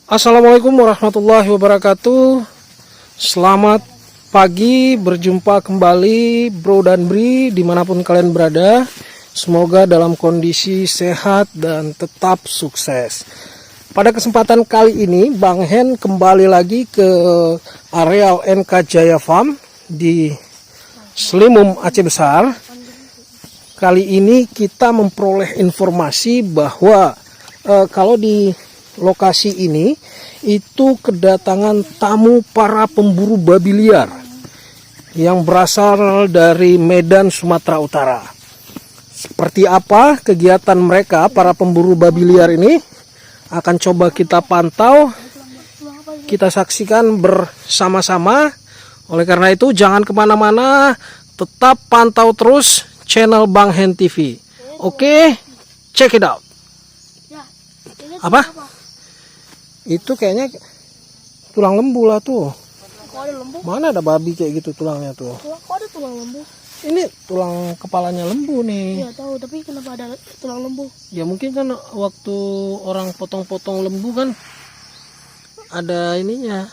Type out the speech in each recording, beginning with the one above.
Assalamualaikum warahmatullahi wabarakatuh. Selamat pagi, berjumpa kembali Bro dan Bri dimanapun kalian berada. Semoga dalam kondisi sehat dan tetap sukses. Pada kesempatan kali ini Bang Hen kembali lagi ke areal NK Jaya Farm di Slimum Aceh Besar. Kali ini kita memperoleh informasi bahwa kalau di lokasi ini itu kedatangan tamu para pemburu babi liar yang berasal dari Medan, Sumatera Utara. Seperti apa kegiatan mereka para pemburu babi liar ini akan coba kita pantau, kita saksikan bersama-sama. Oleh karena itu jangan kemana-mana, tetap pantau terus channel Bang Hen TV. Oke, check it out. Apa? Itu kayaknya tulang lembu lah tuh. Kok ada lembu? Mana ada babi kayak gitu tulangnya tuh? Kok ada tulang lembu? Ini tulang kepalanya lembu nih. Iya tahu, tapi kenapa ada tulang lembu? Ya mungkin kan waktu orang potong-potong lembu kan ada ininya,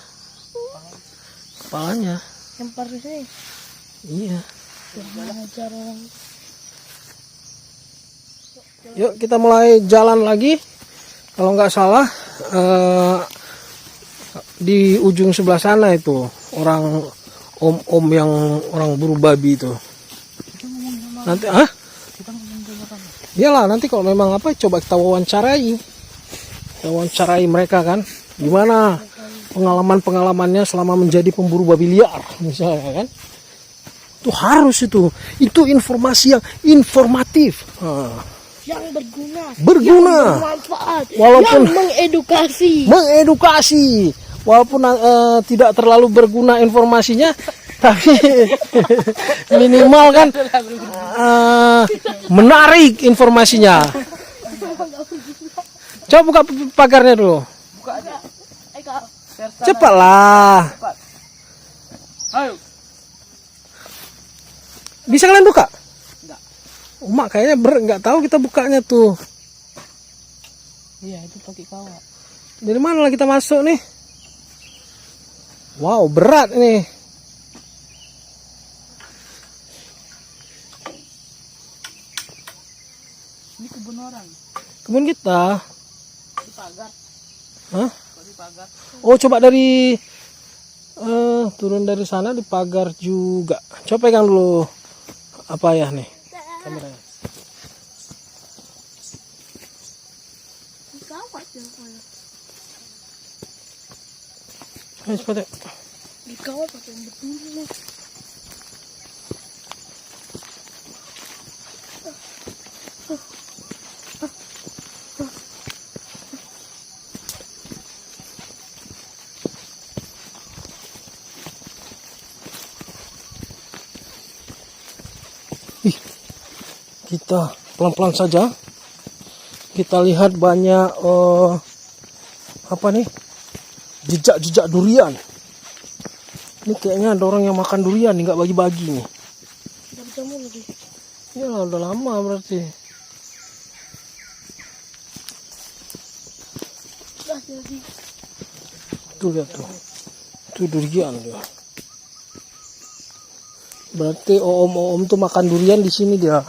kepalanya. Yang parisnya? Iya. Ajar orang. Yuk kita mulai jalan lagi. Kalau nggak salah di ujung sebelah sana itu orang om yang orang buru babi itu. Nanti iyalah nanti kalau memang apa coba kita wawancarai mereka kan, gimana pengalamannya selama menjadi pemburu babi liar misalnya kan. Itu harus itu informasi yang informatif. Yang berguna, yang bermanfaat, walaupun yang mengedukasi, walaupun tidak terlalu berguna informasinya, tapi minimal kan menarik informasinya. Coba buka pagarnya dulu. Cepatlah. Ayo. Bisa kalian buka? Mak kayaknya nggak tahu kita bukanya tuh. Iya, itu pakai kawat. Dari mana lah kita masuk nih? Wow, berat nih. Ini kebun orang. Kebun kita. Di pagar. Hah? Di pagar. Oh, coba dari turun dari sana di pagar juga. Coba pegang dulu apa ya nih? Kameranya. Ayo cepat. dikawat pakai yang betul nih. Kita pelan-pelan saja. Kita lihat banyak apa nih? Jejak-jejak durian. Ini kayaknya ada orang yang makan durian nih, nggak bagi-bagi nih. Udah berjamur lagi. Ya udah lama berarti. Udah jadi. Tuh lihat tuh. Itu durian dia. Berarti om tuh makan durian di sini dia.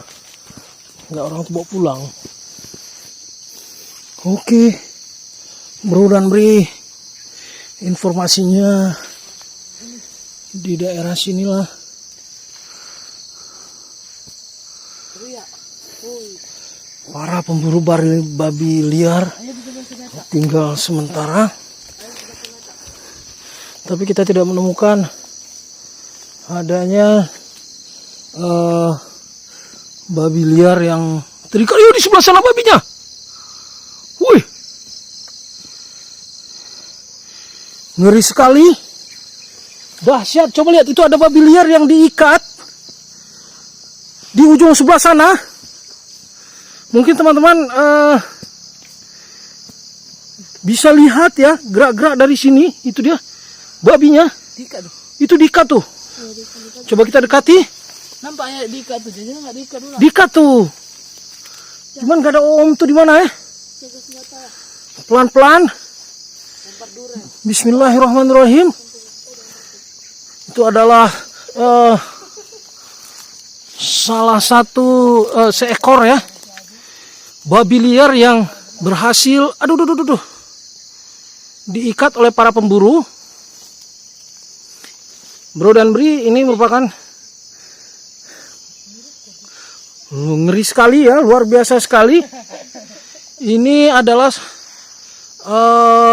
Nggak orang tuh bawa pulang. Oke, Bro dan Bri, informasinya di daerah sinilah. Para pemburu babi liar tinggal sementara. Tapi kita tidak menemukan adanya babi liar yang terikat. Yuk di sebelah sana babinya. Wih, ngeri sekali, dahsyat. Coba lihat, itu ada babi liar yang diikat di ujung sebelah sana. Mungkin teman-teman bisa lihat ya, gerak-gerak dari sini. Itu dia babinya. Itu diikat tuh. Coba kita dekati. Nampaknya diikat tuh, jadi nggak diikat dulu. Diikat tuh. Cuman gak ada om tuh di mana ya? Pelan-pelan. Bismillahirrahmanirrahim. Itu adalah salah satu seekor ya babi liar yang berhasil diikat oleh para pemburu. Bro dan Bri, ini merupakan ngeri sekali ya, luar biasa sekali. Ini adalah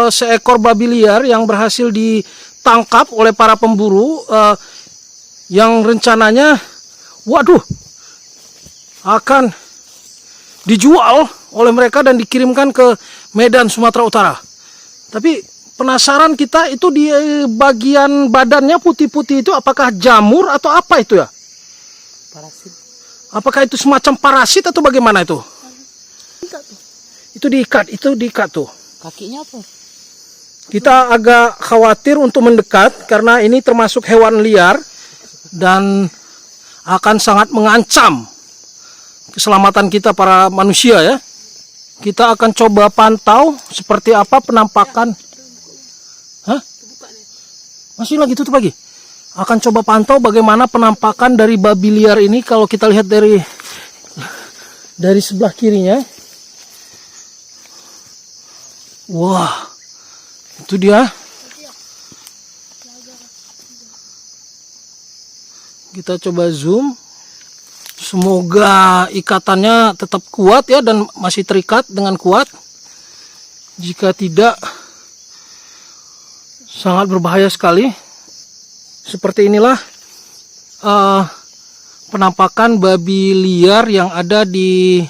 seekor babi liar yang berhasil ditangkap oleh para pemburu yang rencananya akan dijual oleh mereka dan dikirimkan ke Medan, Sumatera Utara. Tapi penasaran kita, itu di bagian badannya putih-putih itu apakah jamur atau apa itu ya? Parasit. Apakah itu semacam parasit atau bagaimana itu? Itu diikat tuh. Kakinya apa? Kita agak khawatir untuk mendekat karena ini termasuk hewan liar dan akan sangat mengancam keselamatan kita para manusia ya. Kita akan coba pantau seperti apa penampakan. Hah? Masih lagi tutup lagi. Akan coba pantau bagaimana penampakan dari babi liar ini kalau kita lihat dari sebelah kirinya. Wah, itu dia. Kita coba zoom. Semoga ikatannya tetap kuat ya dan masih terikat dengan kuat. Jika tidak, sangat berbahaya sekali. Seperti inilah penampakan babi liar yang ada di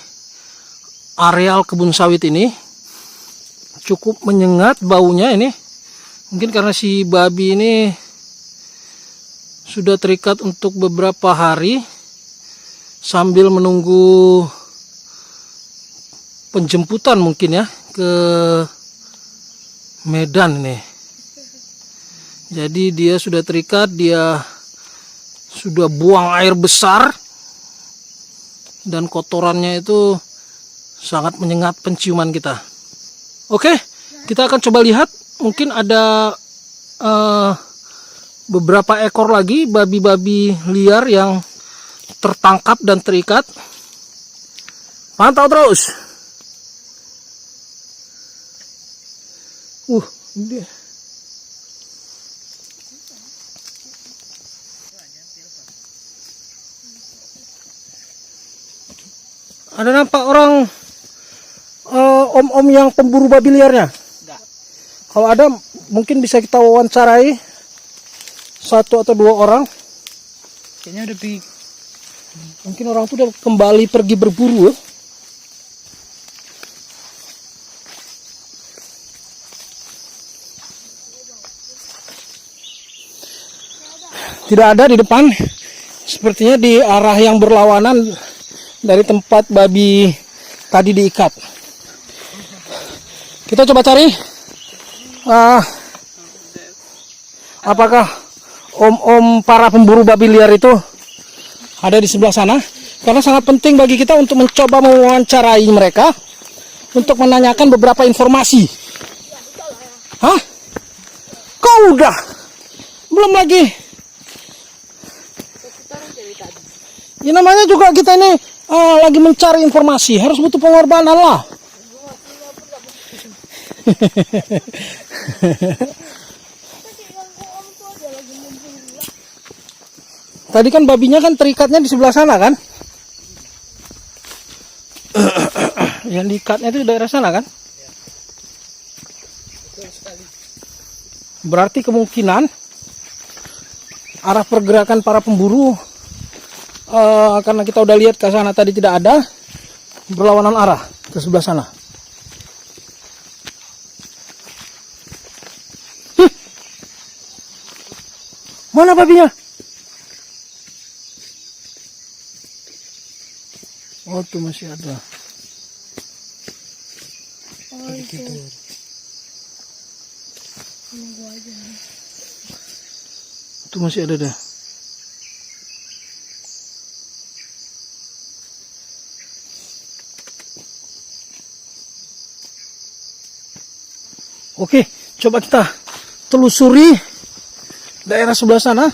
areal kebun sawit ini. Cukup menyengat baunya ini. Mungkin karena si babi ini sudah terikat untuk beberapa hari sambil menunggu penjemputan mungkin ya ke Medan nih. Jadi dia sudah terikat, dia sudah buang air besar dan kotorannya itu sangat menyengat penciuman kita. Oke, kita akan coba lihat, mungkin ada beberapa ekor lagi babi-babi liar yang tertangkap dan terikat. Pantau terus. Dia. Ada nampak orang om-om yang pemburu babi liarnya? Enggak. Kalau ada, mungkin bisa kita wawancarai 1 atau 2 orang. Kayaknya udah pergi. Mungkin orang itu udah kembali pergi berburu. Tidak ada di depan. Sepertinya di arah yang berlawanan dari tempat babi tadi diikat. Kita coba cari apakah om-om para pemburu babi liar itu ada di sebelah sana, karena sangat penting bagi kita untuk mencoba mewawancarai mereka untuk menanyakan beberapa informasi. Hah? Kau udah? Belum lagi. Ya namanya juga kita ini lagi mencari informasi, harus butuh pengorbanan lah. Tadi kan babinya kan terikatnya di sebelah sana kan? Yang diikatnya itu di daerah sana kan? Berarti kemungkinan arah pergerakan para pemburu, karena kita udah lihat ke sana tadi tidak ada, berlawanan arah ke sebelah sana. Mana babinya? Oh, tuh masih ada. Oh, itu. Nunggu aja nih. Itu masih ada dah. Oke, Coba kita telusuri daerah sebelah sana.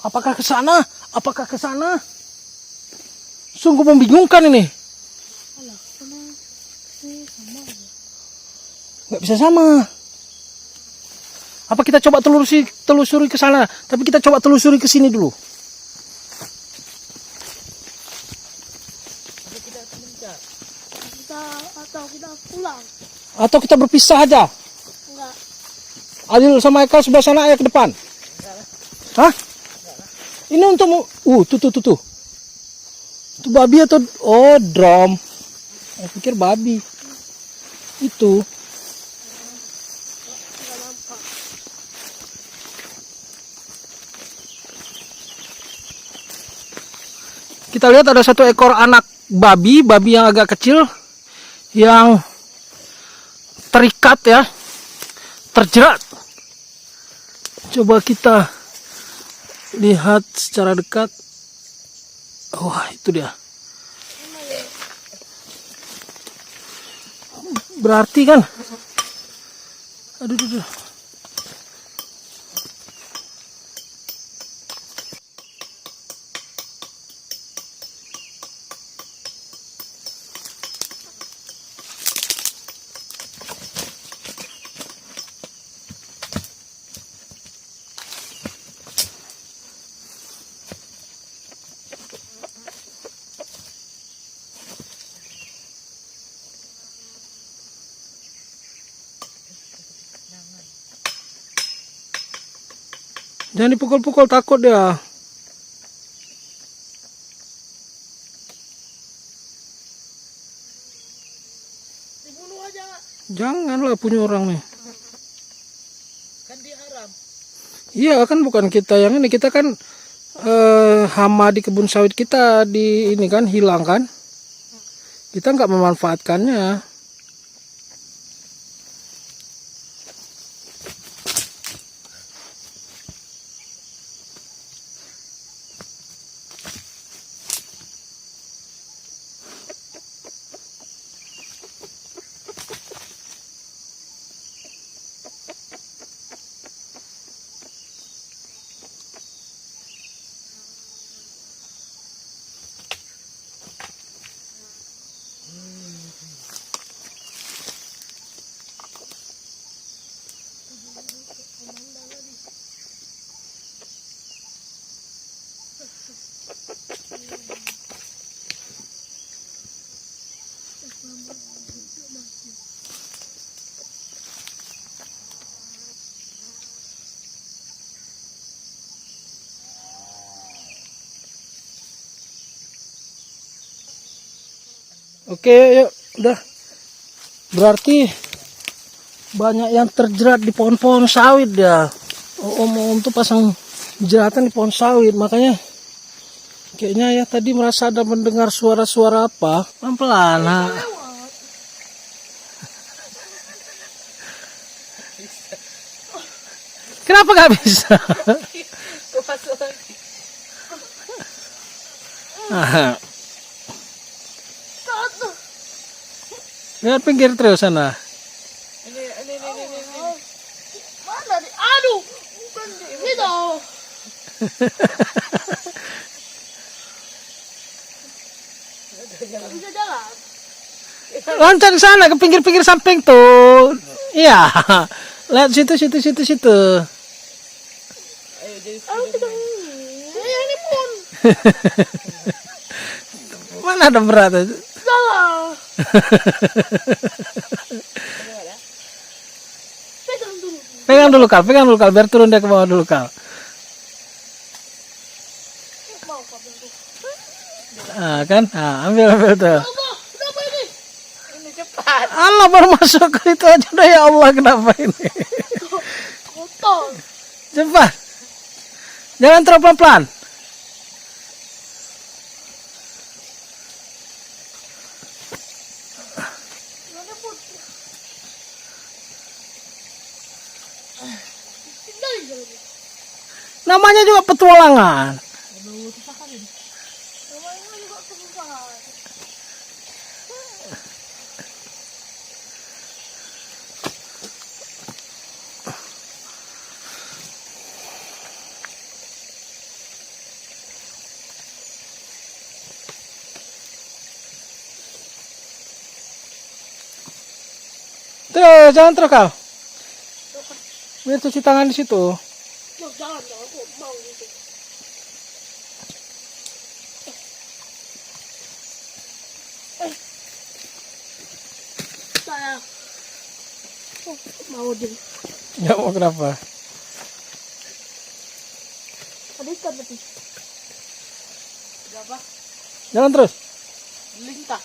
Apakah ke sana? Apakah ke sana? Sungguh membingungkan ini. Alah, karena ini sama aja. Nggak bisa sama. Apa kita coba telusuri ke sana? Tapi kita coba telusuri ke sini dulu. Kita atau kita pulang. Atau kita berpisah aja. Enggak. Adil sama Eka sebelah sana, ayah ke depan. Hah? Ini untuk tuh. Itu babi atau drum? Saya pikir babi. Itu. Enggak nampak. Kita lihat ada satu ekor anak babi yang agak kecil yang terikat ya, terjerat. Coba kita lihat secara dekat. Wah, itu dia. Berarti kan, aduh. Jangan dipukul-pukul, takut dia. Dibunuh aja. Janganlah punya orang nih. Kan dia haram. Iya kan, bukan kita yang ini. Kita kan hama di kebun sawit kita di ini kan hilang kan. Kita nggak memanfaatkannya. Oke, yuk, udah. Berarti banyak yang terjerat di pohon-pohon sawit ya. Om tuh pasang jeratan di pohon sawit, makanya kayaknya ya tadi merasa ada mendengar suara-suara apa. Pelan-pelan. Nah. Kenapa gak bisa? Aha. Lihat pinggir terus sana. Ini. Mana nih? Aduh, bukan itu. Bisa jalan. Loncat ke sana ke pinggir-pinggir samping tuh. Iya. Lihat situ. Ayo jadi Aduh, kita ini pun. Mana ada berat? Salah. Pegang dulu. Pegang dulu kal, biar turun dia ke bawah dulu kal. Mau pegang dulu. Kan? Ambil tuh. Apa ini? ini cepat. cepat. Allah baru masuk ke itu aja udah, ya Allah, kenapa ini? Kotor. Cepat. Jangan terlalu pelan-pelan. Ada putih. Tinggal aja. Namanya juga petualangan. Aduh, susah kan ini. Namanya juga kesusahan. Terus, jangan terus kau. Biar cuci tangan di situ. Jangan, aku mau gitu. Saya mau dia. Ya mau kenapa? Ada ikan tadi. Berapa? Jangan terus. Lintah.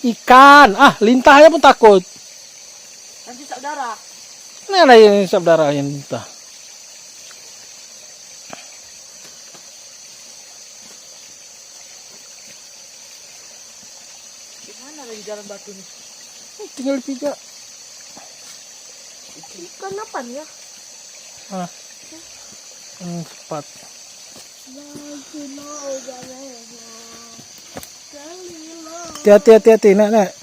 Ikan. Lintah aja pun takut. Nanti saudara. Ini ada yang saudara yang lintah. Gimana lagi jalan batu nih? Tinggal pijak. Ikan apa nih ya? Cepat. Hati-hati, nak.